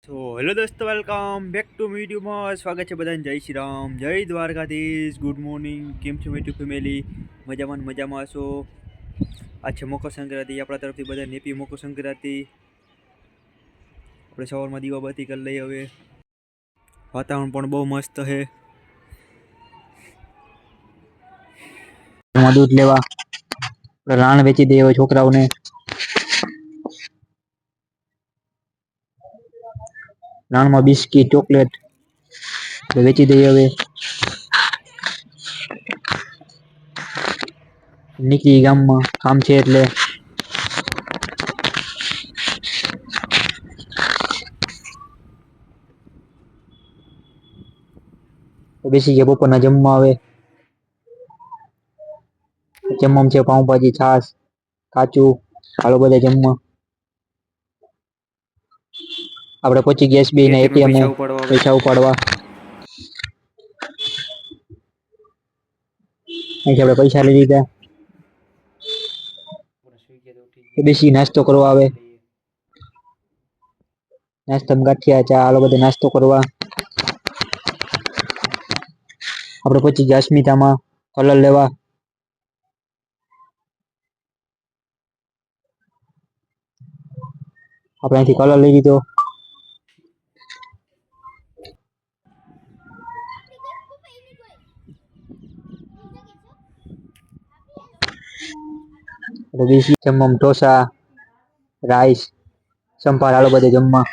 તો હેલો દોસ્તો, welcome back to વિડીયોમાં. સ્વાગત છે બધાને. જય શ્રી રામ, જય દ્વારકાધીશ. Good morning. કેમ છો યુટ્યુબ ફેમિલી? મજામાં હશો? આજ છે મકર સંક્રાંતિ. આપણા તરફથી બધા હેપી મકર સંક્રાંતિ. આપણે સવારમાં દીવાબત્તી કરી લઈએ. હવે વાતાવરણ પણ બહુ મસ્ત છે. દૂધ લેવા રાણ વેચી દે છોકરાઓને. રાણમાં બિસ્કીટ ચોકલેટ વેચી દઈએ. હવે નીકળી ગામમાં કામ છે એટલે બેસી ગયા. બપોરના જમવા આવે. જમવામાં છે પાઉંભાજી, છાશ, કાચું. હાલો બધા જમવા. આપણે પહોંચી ગયા SBI ના એટીએમ ATM પૈસા ઉપાડવા આવે. પૈસા ઉપાડવા. અહીંથી આપણે પૈસા લઈ લીધા. બેસી નાસ્તો કરવા આવે. નાસ્તામાં ગાંઠિયા, ચા. હાલો બધા નાસ્તો કરવા. આપણે પહોંચી ગયા અસ્મિતામાં કલર લેવા. આપણે અહીંથી કલર લઈ લીધો. જમવામાં ઢોસા, રાઈસ, સંભાર. હાલો બધે જમવા.